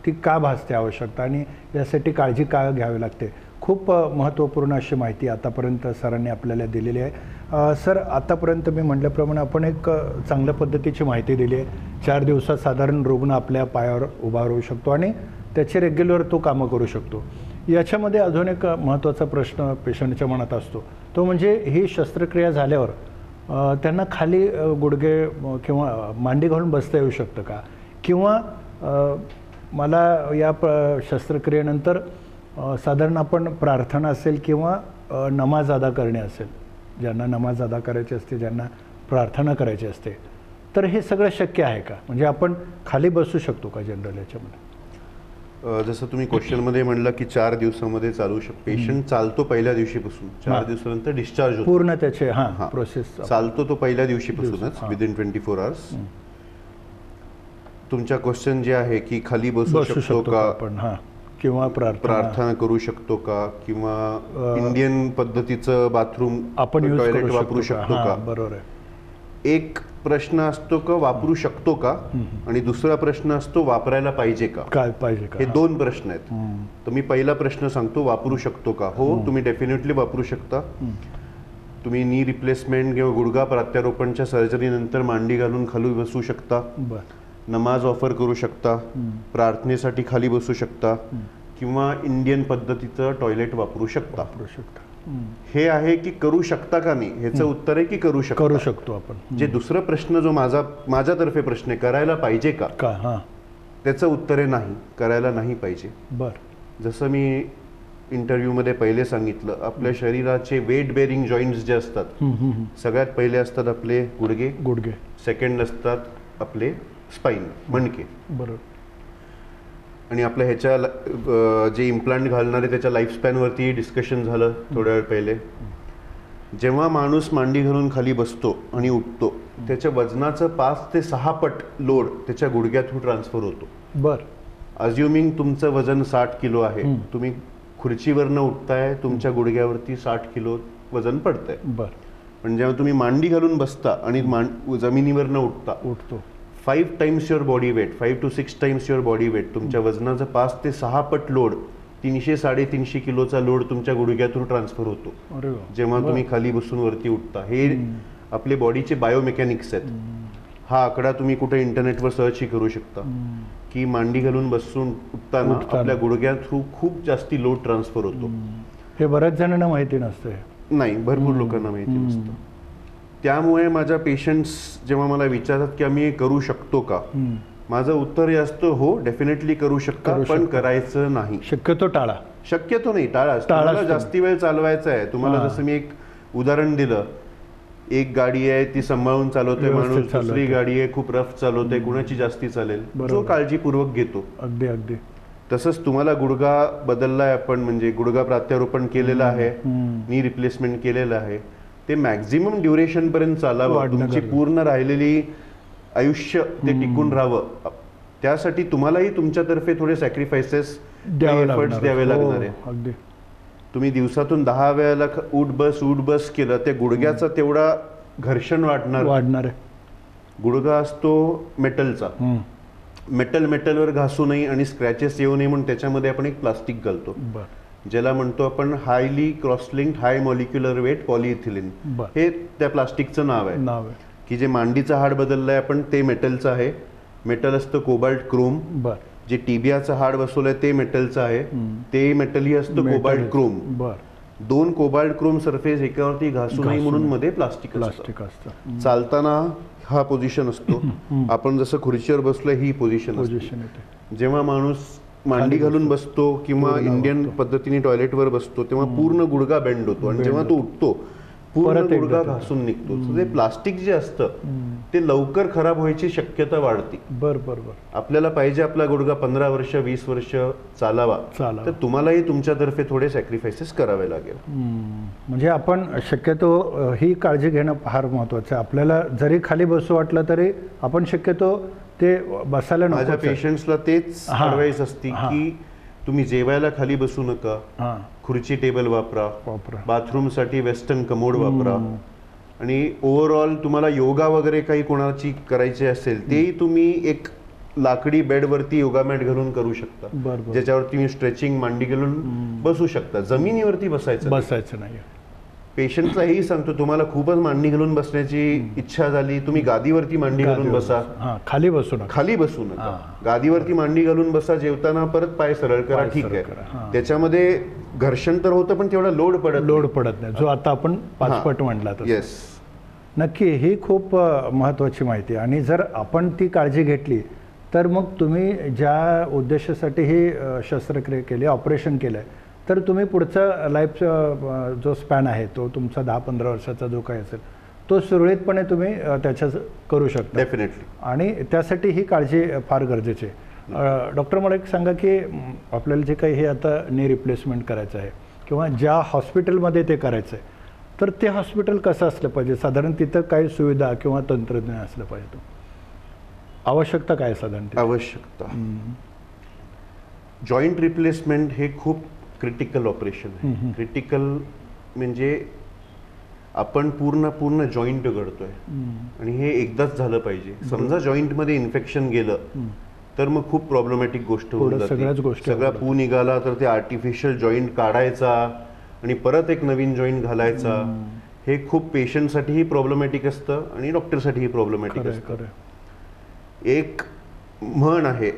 ती का भासते आवश्यकता, आणि यासाठी काळजी का घ्यावी लागते. खूप महत्त्वपूर्ण अशी माहिती आतापर्यंत सरांनी आपल्याला दिलेली आहे. सर, आतापर्यंत मी म्हटल्याप्रमाणे आपण एक चांगल्या पद्धतीची माहिती दिली आहे. 4 दिवसात साधारण रुग्ण आपल्या पायावर उभा राहू शकतो आणि त्याचे रेग्युलर तो कामं करू शकतो. याच्यामध्ये अजून एक महत्त्वाचा प्रश्न पेशंटच्या मनात असतो, तो म्हणजे ही शस्त्रक्रिया झाल्यावर त्यांना खाली गुडघे किंवा मांडी घालून बसता येऊ शकतं का, किंवा मला या शस्त्रक्रियेनंतर साधारण आपण प्रार्थना असेल किंवा नमाज अदा करणे असेल, ज्यांना नमाज अदा करायची असते, ज्यांना प्रार्थना करायची असते, तर हे सगळं शक्य आहे का? म्हणजे आपण खाली बसू शकतो का जनरल याच्यामध्ये? जसं तुम्ही क्वेश्चनमध्ये म्हणलं की 4 दिवसामध्ये चालू शकतो. पेशंट चालतो पहिल्या दिवशीपासून, 4 दिवसानंतर डिस्चार्ज होतो. पूर्ण त्याचे प्रोसेस चालतो तो पहिल्या दिवशीपासूनच, विदिन 24 आवर्स. तुमच्या क्वेश्चन जे आहे की खाली बसू शकतो का आपण, किंवा प्रार्थना करू शकतो का, किंवा इंडियन पद्धतीचं बाथरूम आपण टॉयलेट वापरू शकतो का, बरोबर आहे. एक प्रश्न असतो का वापरू शकतो का, आणि दुसरा प्रश्न असतो वापरायला पाहिजे का. हे 2 प्रश्न आहेत. तर मी पहिला प्रश्न सांगतो, वापरू शकतो का. हो, तुम्ही डेफिनेटली वापरू शकता. तुम्ही नी रिप्लेसमेंट किंवा गुडघा प्रत्यारोपणच्या सर्जरी नंतर मांडी घालून खाली बसू शकता, नमाज ऑफर करू शकता, प्रार्थनेसाठी खाली बसू शकता, किंवा इंडियन पद्धतीचं टॉयलेट वापरू शकता. हे आहे की करू शकता का नाही, ह्याचं उत्तर आहे की करू शकतो आपण. जे दुसरा प्रश्न जो माझ्यातर्फे प्रश्न आहे, करायला पाहिजे का, त्याचं उत्तर आहे नाही, करायला नाही पाहिजे. जसं मी इंटरव्ह्यूमध्ये पहिले सांगितलं, आपल्या शरीराचे वेट बेअरिंग जॉईंट्स जे असतात सगळ्यात पहिले असतात आपले गुडघे, सेकंड असतात आपले स्पाईन, मणके. आणि आपल्या ह्याच्या जे इम्प्लांट घालणारे त्याच्या लाईफस्पॅनवरती डिस्कशन झालं थोड्या वेळ पहिले. जेव्हा माणूस मांडी घालून खाली बसतो आणि उठतो, त्याच्या वजनाचं 5 ते 6 पट लोड त्याच्या गुडघ्यातून ट्रान्सफर होतो. अज्युमिंग तुमचं वजन 60 किलो आहे, तुम्ही खुर्चीवरनं उठताय, तुमच्या गुडघ्यावरती 60 किलो वजन पडतंय. पण जेव्हा तुम्ही मांडी घालून बसता आणि जमिनीवरनं उठतो, 5 times your body weight, 5 to 6 times your body weight, तुमच्या वजनाचा 5 ते 6 पट लोड, 300-350 किलोचा लोड तुमच्या गुडघ्यातून ट्रान्सफर होतो जेव्हा तुम्ही खाली बसून वरती उठता. हे आपले बॉडीचे बायोमेकॅनिक्स आहेत. हा आकडा तुम्ही कुठे इंटरनेटवर सर्च करू शकता की मांडी घालून बसून उठताना आपल्या गुडघ्या थ्रू खूप जास्ती लोड ट्रान्सफर होतो. हे बऱ्याच जणांना माहिती नसतं. नाही, भरपूर लोकांना माहिती नसतं. त्यामुळे माझ्या पेशंट्स जेव्हा मला विचारतात की आम्ही हे करू शकतो का, माझं उत्तर हे असतं, हो डेफिनेटली करू शकता, पण करायचं नाही. शक्यतो नाही, टाळा. जास्ती वेळ चालवायचा आहे तुम्हाला. जसं मी एक उदाहरण दिलं, एक गाडी आहे ती सांभाळून चालवतोय माणूस, दुसरी गाडी आहे खूप रफ चालवतोय, कुणाची जास्ती चालेल, जो काळजीपूर्वक घेतो. अगदी तसंच तुम्हाला गुडघा बदललाय आपण, म्हणजे गुडघा प्रत्यारोपण केलेलं आहे, नी रिप्लेसमेंट केलेलं आहे, ते मॅक्झिमम ड्युरेशन पर्यंत चालावं, तुमची पूर्ण राहिलेली आयुष्य ते टिकून राहावं, त्यासाठी तुम्हालाही तुमच्यातर्फे थोडे सॅक्रिफायसेस, एफर्ट्स द्यावे लागणार आहे. तुम्ही दिवसातून 10 वेळेला उठ बस केलं, त्या गुडघ्याचा तेवढा घर्षण वाढणार आहे. गुडघा असतो मेटलचा, मेटलवर घासू नये आणि स्क्रॅचेस येऊ नये म्हणून त्याच्यामध्ये आपण एक प्लास्टिक घालतो, ज्याला म्हणतो आपण हायली क्रॉसलिंक्ड हाय मॉलिक्युलर वेट पॉलिइथिलीन. हे त्या प्लास्टिकचं नाव आहे. की जे मांडीचं हाड बदललंय आपण ते मेटलचं आहे. मेटल असतं कोबाल्ट क्रोम. जे टिबियाचं हाड बसवलंय ते मेटलचं आहे, ते मेटलही असतं cobalt chrome. 2 cobalt chrome surface एकावरती घासू नये म्हणून मध्ये प्लास्टिक असतं. चालताना हा पोझिशन असतो, आपण जसं खुर्चीवर बसलोय ही पोझिशन असते. जेव्हा माणूस मांडी घालून बसतो किंवा इंडियन पद्धतीने टॉयलेटवर बसतो तेव्हा पूर्ण गुडघा बेंड होतो, आणि जेव्हा तो उठतो पूर्ण गुडघा घासून निघतो. ते प्लास्टिक जे असतं ते लवकर खराब व्हायची शक्यता वाढते. आपल्याला पाहिजे आपला गुडघा 15 वर्ष 20 वर्ष चालावा, तर तुम्हालाही तुमच्यातर्फे थोडे सॅक्रिफायसेस करावे लागेल. म्हणजे आपण शक्यतो ही काळजी घेणं फार महत्वाचं आहे. आपल्याला जरी खाली बसू वाटलं तरी आपण शक्यतो ते बसायला नको. माझ्या पेशंट्सला तेच ॲडवाइस असते की तुम्ही जेवायला खाली बसू नका, खुर्ची टेबल वापरा, बाथरूमसाठी वेस्टर्न कमोड वापरा, आणि ओव्हरऑल तुम्हाला योगा वगैरे काही कोणाची करायची असेल तेही तुम्ही एक लाकडी बेडवरती योगा मॅट घालून करू शकता, ज्याच्यावरती तुम्ही स्ट्रेचिंग मांडी घालून बसू शकता. जमिनीवरती बसायचं नाही. पेशंटला हेही सांगतो, तुम्हाला खूपच मांडी घालून बसण्याची इच्छा झाली, तुम्ही गादीवरती मांडी घालून बसा, खाली बसू नका. गादीवरती मांडी घालून बसा, जेवताना परत पाय सरळ करा, ठीक आहे. त्याच्यामध्ये घर्षण तर होतं पण तेवढा लोड पडत नाही, जो आता आपण 5 पट म्हणला. येस, नक्की ही खूप महत्त्वाची माहिती. आणि जर आपण ती काळजी घेतली तर मग तुम्ही ज्या उद्देशासाठी ही शस्त्रक्रिया केली, ऑपरेशन केलं, तर तुम्ही पुढचा लाईफ जो स्पॅन आहे तो तुमचा 10-15 वर्षाचा जो काही असेल तो सुरळीतपणे तुम्ही त्याच्या करू शकता. डेफिनेटली. आणि त्यासाठी ही काळजी फार गरजेची आहे. डॉक्टर, मला एक सांगा की आपल्याला जे काही हे आता नी रिप्लेसमेंट करायचं आहे किंवा ज्या हॉस्पिटलमध्ये ते करायचं आहे, तर ते हॉस्पिटल कसं असलं पाहिजे? साधारण तिथं काही सुविधा किंवा तंत्रज्ञान असलं पाहिजे? तो आवश्यकता काय साधारण? आवश्यकता, जॉईंट रिप्लेसमेंट हे खूप क्रिटिकल ऑपरेशन आहे. क्रिटिकल म्हणजे आपण पूर्ण जॉईंट घडतोय आणि हे एकदाच झालं पाहिजे. समजा जॉईंटमध्ये इन्फेक्शन गेलं तर मग खूप प्रॉब्लेमॅटिक गोष्ट होऊन जाते. सगळा पू निघाला तर ते आर्टिफिशियल जॉईंट काढायचा आणि परत एक नवीन जॉईंट घालायचा, हे खूप पेशंटसाठीही प्रॉब्लेमॅटिक असतं आणि डॉक्टरसाठीही प्रॉब्लेमॅटिक असतं. एक म्हण आहे,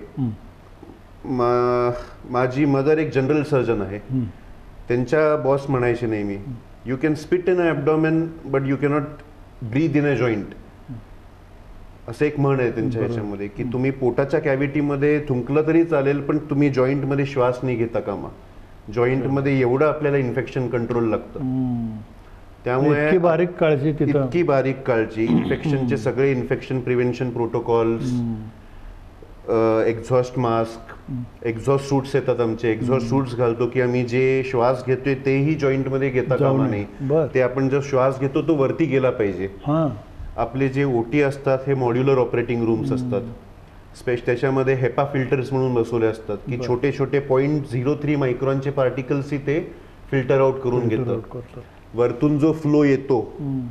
माझी मदर एक जनरल सर्जन आहे, त्यांच्या बॉस म्हणायचे नेहमी, you can spit in a abdomen but you cannot breathe in a joint. असं एक म्हण आहे त्यांच्या ह्याच्यामध्ये की तुम्ही पोटाच्या कॅव्हिटीमध्ये थुंकलं तरी चालेल, पण तुम्ही जॉईंटमध्ये श्वास नाही घेता कामा. जॉईंटमध्ये एवढं आपल्याला इन्फेक्शन कंट्रोल लागतं. त्यामुळे इतकी बारीक काळजी तिथं, इतकी बारीक काळजी, इन्फेक्शनचे सगळे infection prevention protocols, exhaust mask, exhaust suits येतात आमचे, एक्झॉस्ट सूट्स घालतो की आम्ही जे श्वास घेतोय तेही जॉईंटमध्ये घेता कामा नाही. ते आपण जो श्वास घेतो तो वरती गेला पाहिजे. आपले जे ओटी असतात हे मॉड्युलर ऑपरेटिंग रूम्स असतात. त्याच्यामध्ये हेपा फिल्टर्स म्हणून बसवले असतात की छोटे छोटे 0.03 मायक्रॉनचे पार्टिकल्स ते फिल्टर आउट करून घेतात. वरतून जो फ्लो येतो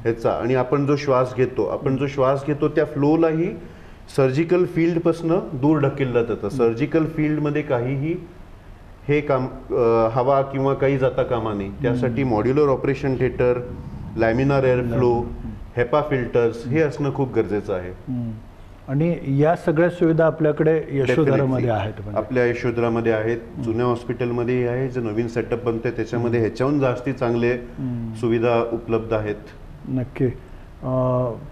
ह्याचा आणि आपण जो श्वास घेतो त्या फ्लोलाही सर्जिकल फील्ड पासून दूर ढकललं जातं. सर्जिकल फील्ड मध्ये काहीही हे काम हवा किंवा काही जाता कामा नाही. त्यासाठी modular operation theatre, laminar air flow, HEPA filters हे असणं खूप गरजेचं आहे. आणि या सगळ्या सुविधा आपल्याकडे यशोधरामध्ये आहेत. आपल्या यशोधरामध्ये आहेत, जुन्या हॉस्पिटलमध्ये आहे, जे नवीन सेटअप बनते त्याच्यामध्ये ह्याच्याहून जास्ती चांगले सुविधा उपलब्ध आहेत. नक्की.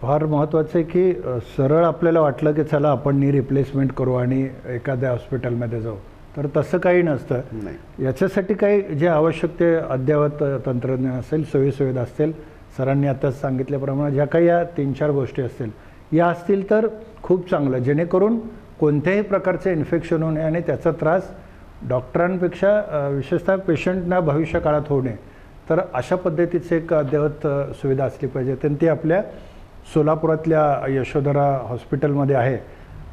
फार महत्त्वाचं आहे की सरळ आपल्याला वाटलं की चला आपण नी रिप्लेसमेंट करू आणि एखाद्या हॉस्पिटलमध्ये जाऊ, तर तसं काही नसतं. याच्यासाठी काही जे आवश्यक ते अद्ययावत तंत्रज्ञान असेल, सोयीसुविधा असतील, सरांनी आताच सांगितल्याप्रमाणे ज्या काही या 3-4 गोष्टी असतील या असतील तर खूप चांगलं, जेणेकरून कोणत्याही प्रकारचे इन्फेक्शन होणे आणि त्याचा त्रास डॉक्टरांपेक्षा विशेषतः पेशंटना भविष्य काळात होणे. तर अशा पद्धतीचे एक अद्ययावत सुविधा असली पाहिजे. तर ती आपल्या सोलापुरातल्या यशोधरा हॉस्पिटलमध्ये आहे.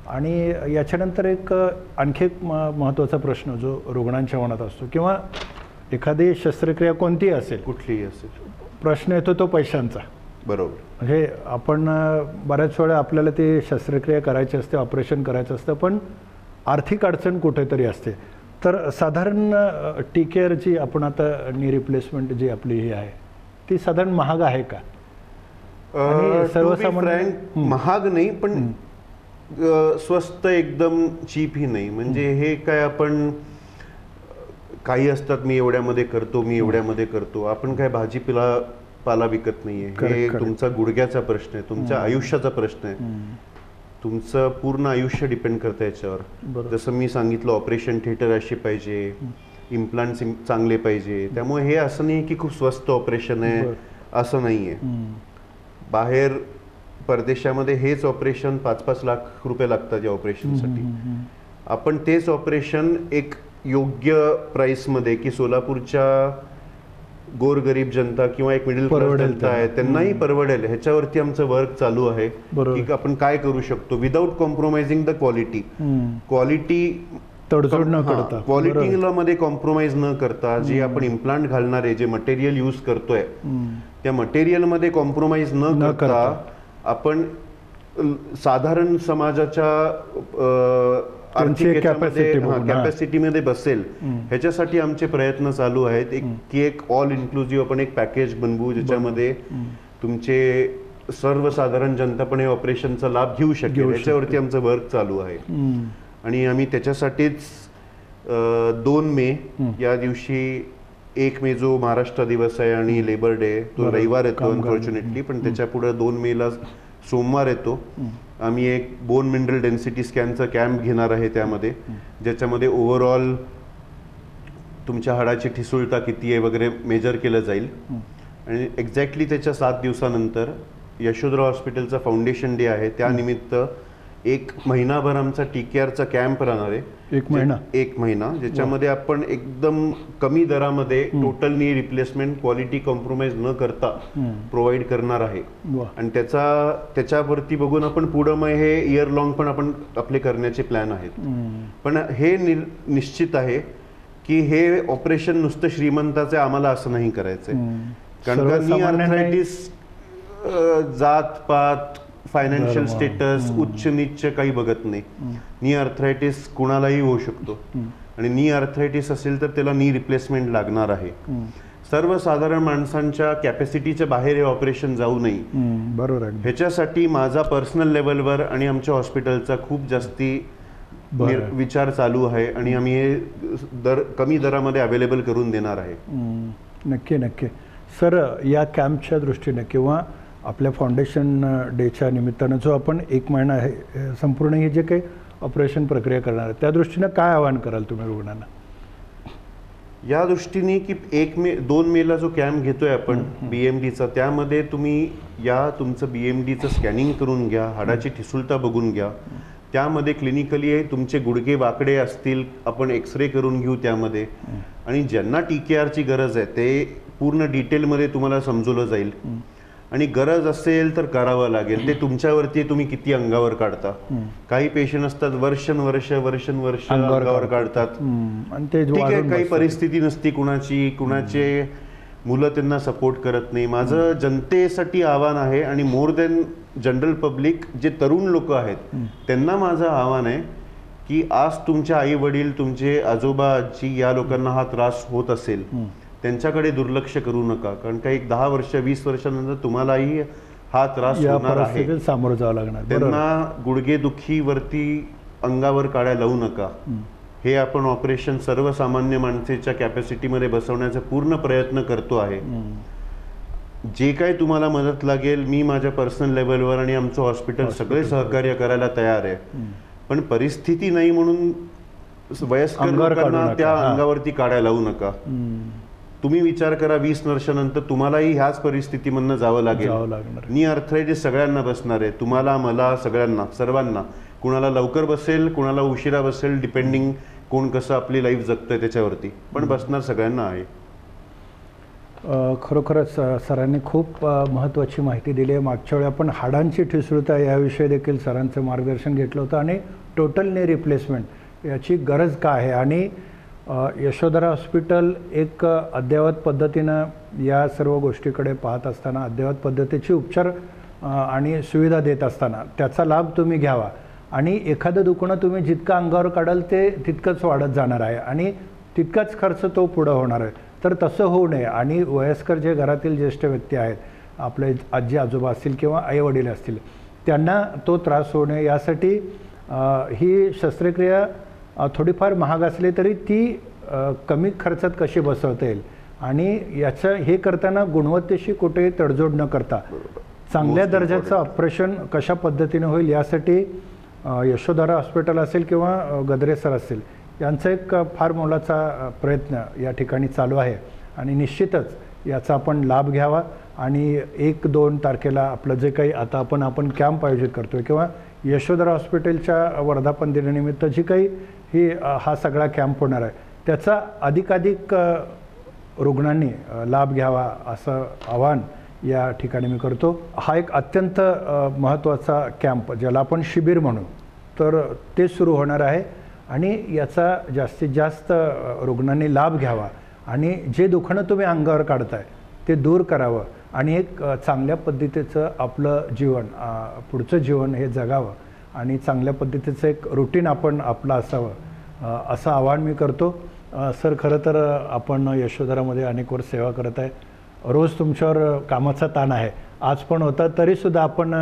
आणि याच्यानंतर एक आणखी एक महत्त्वाचा प्रश्न जो रुग्णांच्या मनात असतो किंवा एखादी शस्त्रक्रिया कोणतीही असेल, कुठलीही असेल, प्रश्न येतो तो पैशांचा. बरोबर. म्हणजे आपण बऱ्याच वेळा आपल्याला ते शस्त्रक्रिया करायची असते, ऑपरेशन करायचं असतं, पण आर्थिक अडचण कुठेतरी असते. तर साधारण टी-केअरची आपण आता नी रिप्लेसमेंट जी आपली ही आहे ती साधारण महाग आहे का? आणि सर्वसामान्य महाग नाही, पण स्वस्त एकदम चीप ही नाही. म्हणजे हे काय आपण काही असतात मी एवढ्यामध्ये करतो, आपण काय भाजीपाला विकत नाहीये. हे तुमचा गुडघ्याचा प्रश्न आहे, तुमच्या आयुष्याचा प्रश्न आहे. तुमचं पूर्ण आयुष्य डिपेंड करतं याच्यावर. जसं मी सांगितलं, ऑपरेशन थिएटर अशी पाहिजे, इम्प्लांट चांगले पाहिजे. त्यामुळे हे असं नाही की खूप स्वस्त ऑपरेशन आहे, असं नाहीये. बाहेर परदेशामध्ये हेच ऑपरेशन 5-5 लाख रुपये लागतात या ऑपरेशनसाठी. आपण तेच ऑपरेशन एक योग्य प्राइसमध्ये की सोलापूरच्या गोरगरीब जनता किंवा एक मिडल क्लास जनता आहे त्यांनाही परवडेल, ह्याच्यावरती आमचं वर्क चालू आहे की आपण काय करू शकतो विदाउट कॉम्प्रोमाइजिंग द क्वालिटी. क्वालिटीला मध्ये कॉम्प्रोमाइज न करता जे आपण इम्प्लांट घालणार आहे, जे मटेरियल यूज करतोय त्या मटेरियल मध्ये कॉम्प्रोमाइज न करता आपण साधारण समाजाच्या कॅपॅसिटीमध्ये बसेल ह्याच्यासाठी आमचे प्रयत्न चालू आहेत. एक ऑल इन्क्लुझिव्ह आपण एक पॅकेज बनवू ज्याच्यामध्ये तुमचे सर्वसाधारण जनता पण हे ऑपरेशनचा लाभ घेऊ शकेल. याच्यावरती आमचं वर्क चालू आहे. आणि आम्ही त्याच्यासाठीच 2 मे या दिवशी, 1 मे जो महाराष्ट्र दिवस आहे आणि लेबर डे तो रविवार येतो अनफॉर्च्युनेटली, पण त्याच्या पुढे 2 मेला सोमवार येतो. आम्ही एक बोन मिनरल डेन्सिटी स्कॅनचा कॅम्प घेणार आहे त्यामध्ये, ज्याच्यामध्ये ओव्हरऑल तुमच्या हाडाची ठिसूळता किती आहे वगैरे मेजर केलं जाईल. आणि एक्झॅक्टली त्याच्या 7 दिवसानंतर यशोधरा हॉस्पिटलचा फाउंडेशन डे आहे, त्यानिमित्त 1 महिनाभर आमचा टी-केअरचा कॅम्प राहणार आहे. 1 महिना ज्याच्यामध्ये आपण एकदम कमी दरामध्ये total knee replacement quality compromise न करता प्रोव्हाइड करणार आहे. आणि त्याच्यावरती बघून आपण पुढं मग हे इयर लॉंग पण आपण आपले करण्याचे प्लॅन आहेत. पण हे निश्चित आहे की हे ऑपरेशन नुसतं श्रीमंताचे आम्हाला असं नाही करायचंय. कारण का नी आर्थरायटिस जात पात फायनान्शियल स्टेटस उच्च नीच काही बघत नाही. नी आर्थरायटिस कुणालाही होऊ शकतो आणि नी आर्थरायटिस असेल तर त्याला नी रिप्लेसमेंट लागणार आहे. सर्वसाधारण माणसांच्या कॅपॅसिटीच्या बाहेर हे ऑपरेशन जाऊ नये. बरोबर. ह्याच्यासाठी माझा पर्सनल लेवलवर आणि आमच्या हॉस्पिटलचा खूप जास्ती विचार चालू आहे आणि आम्ही हे कमी दरामध्ये अवेलेबल करून देणार आहे. नक्की नक्की. सर, या कॅम्पच्या दृष्टीने किंवा आपल्या फाउंडेशन डेच्या निमित्तानं जो आपण 1 महिना आहे संपूर्ण हे जे काही ऑपरेशन प्रक्रिया करणार आहे त्या दृष्टीनं काय आवाहन कराल तुम्ही रुग्णांना? या दृष्टीने की 2 मेला जो कॅम्प घेतोय आपण BMDचा, त्यामध्ये तुम्ही तुमचं BMDचं स्कॅनिंग करून घ्या, हाडाची ठिसूळता बघून घ्या. त्यामध्ये क्लिनिकली तुमचे गुडघे वाकडे असतील आपण एक्सरे करून घेऊ त्यामध्ये, आणि ज्यांना TKRची गरज आहे ते पूर्ण डिटेलमध्ये तुम्हाला समजवलं जाईल. आणि गरज असेल तर करावं लागेल, ते तुमच्यावरती तुम्ही किती अंगावर काढता. काही पेशंट असतात वर्षानुवर्ष अंगावर काढतात, ठीक आहे, काही परिस्थिती नसती कुणाचे मुलं त्यांना सपोर्ट करत नाही. माझं जनतेसाठी आव्हान आहे आणि मोर दॅन जनरल पब्लिक जे तरुण लोक आहेत त्यांना माझं आव्हान आहे की आज तुमचे आई वडील, तुमचे आजोबा आजी या लोकांना हा त्रास होत असेल, त्यांच्याकडे दुर्लक्ष करू नका. कारण काही 10 वर्ष 20 वर्षानंतर तुम्हालाही हा त्रास होणार आहे, सामोरं जावं लागणार. त्यांना गुडघेदुखीवरती अंगावर काड्या लावू नका. हे आपण ऑपरेशन सर्वसामान्य माणसाच्या कॅपॅसिटीमध्ये बसवण्याचा पूर्ण प्रयत्न करतो आहे. जे काही तुम्हाला मदत लागेल मी माझ्या पर्सनल लेवलवर आणि आमचं हॉस्पिटल सगळे सहकार्य करायला तयार आहे. पण परिस्थिती नाही म्हणून वयस्कर लोकांना त्या अंगावरती काड्या लावू नका. तुम्ही विचार करा 20 वर्षानंतर तुम्हालाही ह्याच परिस्थितीमधनं जावं लागेल. नी अर्थरायटिस सगळ्यांना बसणार आहे, तुम्हाला, मला, सर्वांना. कुणाला लवकर बसेल, कुणाला उशिरा बसेल, डिपेंडिंग कोण कसं आपली लाईफ जगतंय त्याच्यावरती, पण बसणार सगळ्यांना आहे. खरोखरच सरांनी खूप महत्त्वाची माहिती दिली आहे. मागच्या वेळी आपण हाडांची ठिसूळता याविषयी देखील सरांचं मार्गदर्शन घेतलं होतं आणि टोटल नी रिप्लेसमेंट याची गरज काय आहे, आणि यशोधरा हॉस्पिटल एक अद्ययावत पद्धतीनं या सर्व गोष्टीकडे पाहत असताना, अद्ययावत पद्धतीचे उपचार आणि सुविधा देत असताना त्याचा लाभ तुम्ही घ्यावा. आणि एखादं दुखणं तुम्ही जितकं अंगावर काढाल ते तितकंच वाढत जाणार आहे आणि तितकाच खर्च तो पुढं होणार आहे. तर तसं होऊ नये. आणि वयस्कर जे घरातील ज्येष्ठ व्यक्ती आहेत, आपले आजी आजोबा असतील किंवा आईवडील असतील, त्यांना तो त्रास होऊ नये यासाठी ही शस्त्रक्रिया थोडीफार महाग असली तरी ती कमी खर्चात कशी बसवता येईल आणि याचं हे करताना गुणवत्तेशी कुठेही तडजोड न करता चांगल्या दर्जाचं ऑपरेशन कशा पद्धतीने होईल यासाठी यशोधरा हॉस्पिटल असेल किंवा गद्रे सर असतील यांचा एक फार मोलाचा प्रयत्न या ठिकाणी चालू आहे. आणि निश्चितच याचा आपण लाभ घ्यावा. आणि 1-2 तारखेला आपलं जे काही आता आपण कॅम्प आयोजित करतो आहे किंवा यशोधरा हॉस्पिटलच्या वर्धापन दिनानिमित्त जी काही हा सगळा कॅम्प होणार आहे त्याचा अधिकाधिक रुग्णांनी लाभ घ्यावा असं आवाहन या ठिकाणी मी करतो. हा एक अत्यंत महत्त्वाचा कॅम्प ज्याला आपण शिबिर म्हणू, तर ते सुरू होणार आहे आणि याचा जास्तीत जास्त रुग्णांनी लाभ घ्यावा आणि जे दुखणं तुम्ही अंगावर काढताय ते दूर करावं आणि एक चांगल्या पद्धतीचं आपलं जीवन, पुढचं जीवन हे जगावं आणि चांगल्या पद्धतीचं एक रुटीन आपलं असावं असं आवाहन मी करतो. सर, खरं तर आपण यशोधरामध्ये अनेक वर्ष सेवा करत आहे. रोज तुमच्यावर कामाचा ताण आहे, आज पण होता, तरीसुद्धा आपण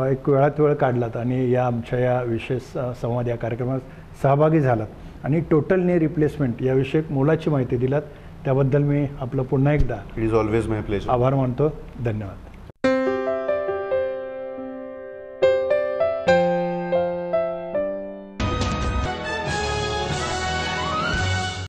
एक वेळात वेळ काढलात आणि आमच्या या विशेष संवाद या कार्यक्रमात सहभागी झालात आणि टोटल नी रिप्लेसमेंट याविषयी एक मोलाची माहिती दिलात. त्याबद्दल मी आपलं पुन्हा एकदा it is always my pleasure आभार मानतो. धन्यवाद.